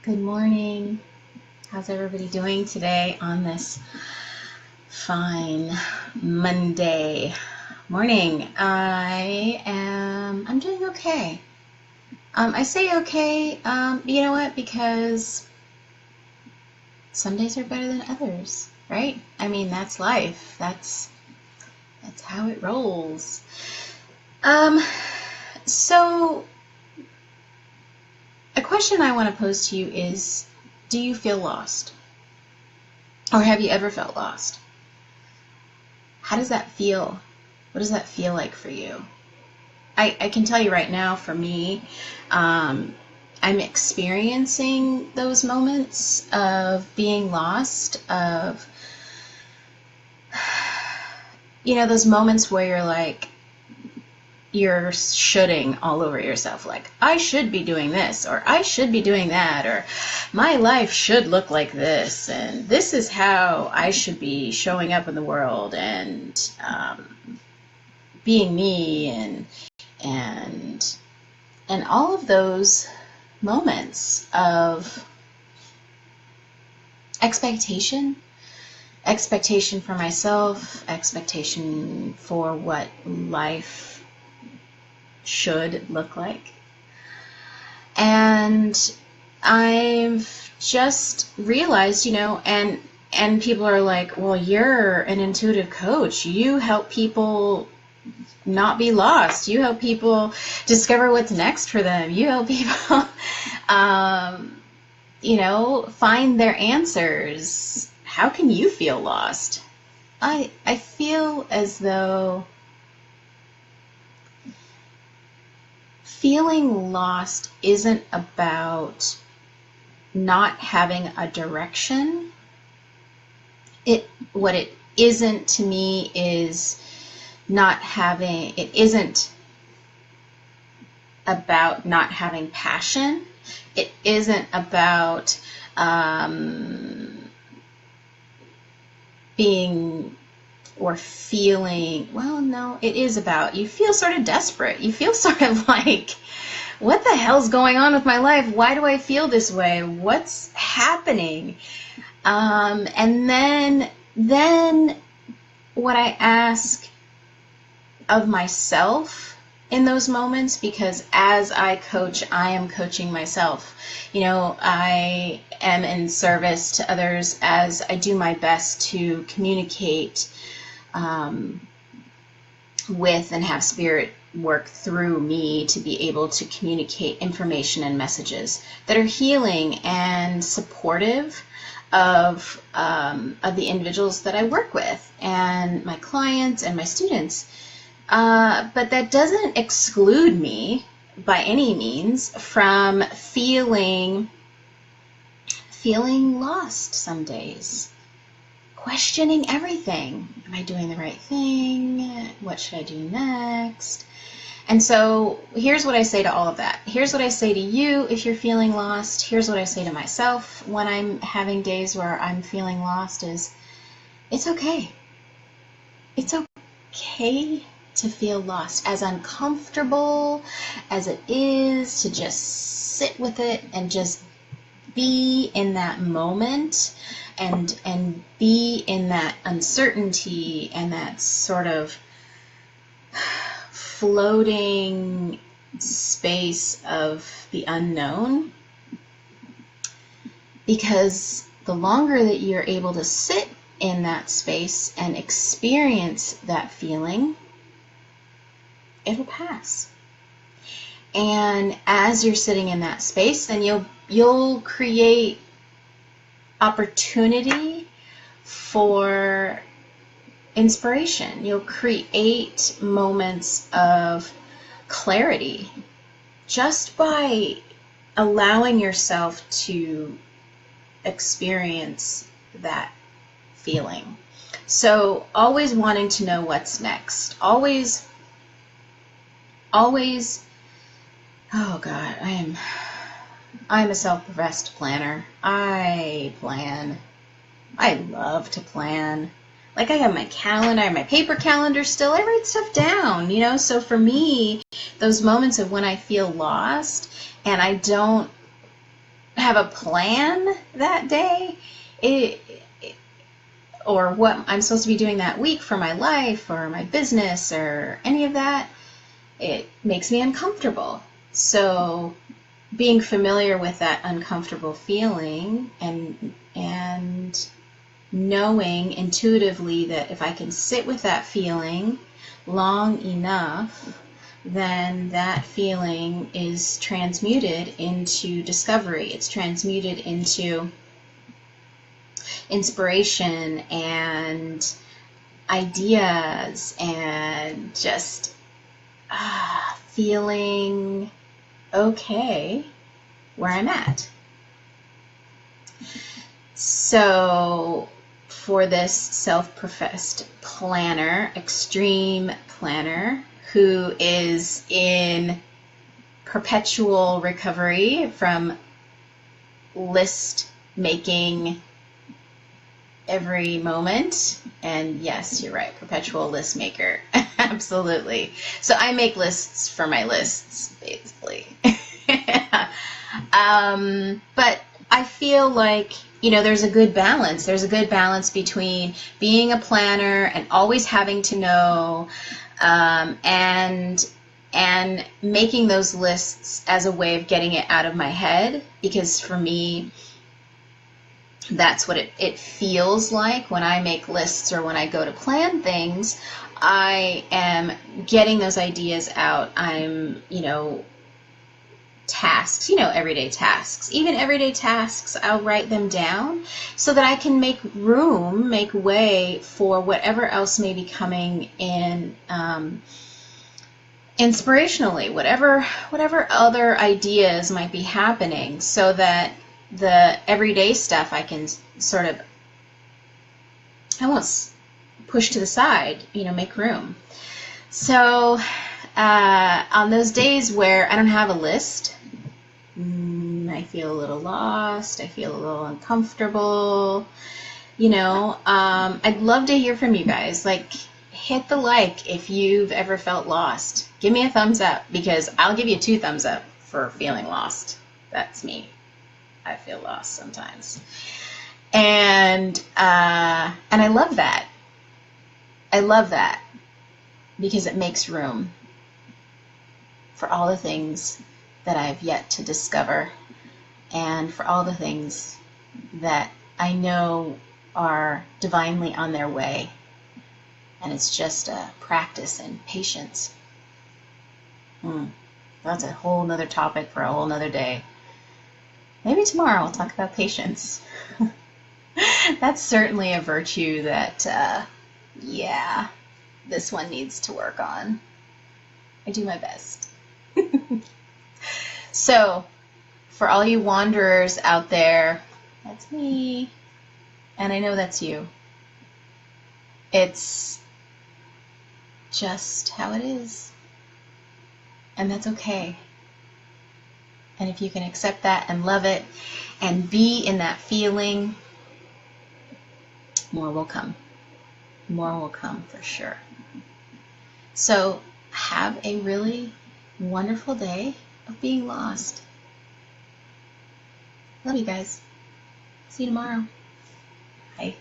Good morning. How's everybody doing today on this fine Monday morning? I'm doing okay. I say okay, you know what? Because some days are better than others, right? I mean, that's life. That's how it rolls. Um, so a question I want to pose to you is, do you feel lost? Or have you ever felt lost? How does that feel? What does that feel like for you? I can tell you right now, for me, I'm experiencing those moments of being lost, of, those moments where you're like, you're shoulding all over yourself, like, I should be doing this, or I should be doing that, or my life should look like this, and this is how I should be showing up in the world, and being me, and all of those moments of expectation for myself, expectation for what life should look like. And I've just realized, and people are like, well, you're an intuitive coach. You help people not be lost. You help people discover what's next for them. You help people, find their answers. How can you feel lost? I feel as though feeling lost isn't about not having a direction. What it isn't to me is it isn't about not having passion. It isn't about being or feeling, well, no, it is about, you feel sort of desperate. You feel sort of like, what the hell's going on with my life? Why do I feel this way? What's happening? And then what I ask of myself in those moments, because as I coach, I am coaching myself. I am in service to others as I do my best to communicate with and have spirit work through me to be able to communicate information and messages that are healing and supportive of the individuals that I work with and my clients and my students. But that doesn't exclude me by any means from feeling lost some days. Questioning everything. Am I doing the right thing? What should I do next? And so here's what I say to all of that. Here's what I say to you if you're feeling lost. Here's what I say to myself when I'm having days where I'm feeling lost is, it's okay. It's okay to feel lost. As uncomfortable as it is to just sit with it and just be in that moment and be in that uncertainty and that sort of floating space of the unknown. Because the longer that you're able to sit in that space and experience that feeling, it'll pass. And as you're sitting in that space, then you'll create opportunity for inspiration. You'll create moments of clarity just by allowing yourself to experience that feeling. So always wanting to know what's next. Always, oh God, I'm a self-professed planner. I plan. I love to plan. Like, I have my calendar, I have my paper calendar still. I write stuff down, So for me, those moments of when I feel lost and I don't have a plan that day, or what I'm supposed to be doing that week for my life or my business or any of that, it makes me uncomfortable. So being familiar with that uncomfortable feeling and knowing intuitively that if I can sit with that feeling long enough, then that feeling is transmuted into discovery. It's transmuted into inspiration and ideas and just feeling okay where I'm at. So for this self-professed planner, extreme planner, who is in perpetual recovery from list making every moment, and yes, you're right, perpetual list maker, absolutely. So I make lists for my lists, basically. But I feel like, there's a good balance. There's a good balance between being a planner and always having to know, and making those lists as a way of getting it out of my head, because for me, that's what it feels like when I make lists or when I go to plan things. I am getting those ideas out. I'm, tasks, everyday tasks. Even everyday tasks, I'll write them down so that I can make room, make way for whatever else may be coming in inspirationally, whatever other ideas might be happening, so that the everyday stuff I can sort of, I won't push to the side, make room. So on those days where I don't have a list, I feel a little lost, I feel a little uncomfortable, I'd love to hear from you guys. Like, hit the like if you've ever felt lost. Give me a thumbs up, because I'll give you 2 thumbs up for feeling lost. That's me. I feel lost sometimes. And I love that. I love that, because it makes room for all the things that I've yet to discover, and for all the things that I know are divinely on their way. And it's just a practice in patience. That's a whole nother topic for a whole nother day. Maybe tomorrow I'll talk about patience. That's certainly a virtue that, this one needs to work on. I do my best. So, for all you wanderers out there, that's me, and I know that's you. It's just how it is, and that's okay. And if you can accept that and love it and be in that feeling, more will come. More will come for sure. So have a really wonderful day of being lost. Love you guys. See you tomorrow. Bye.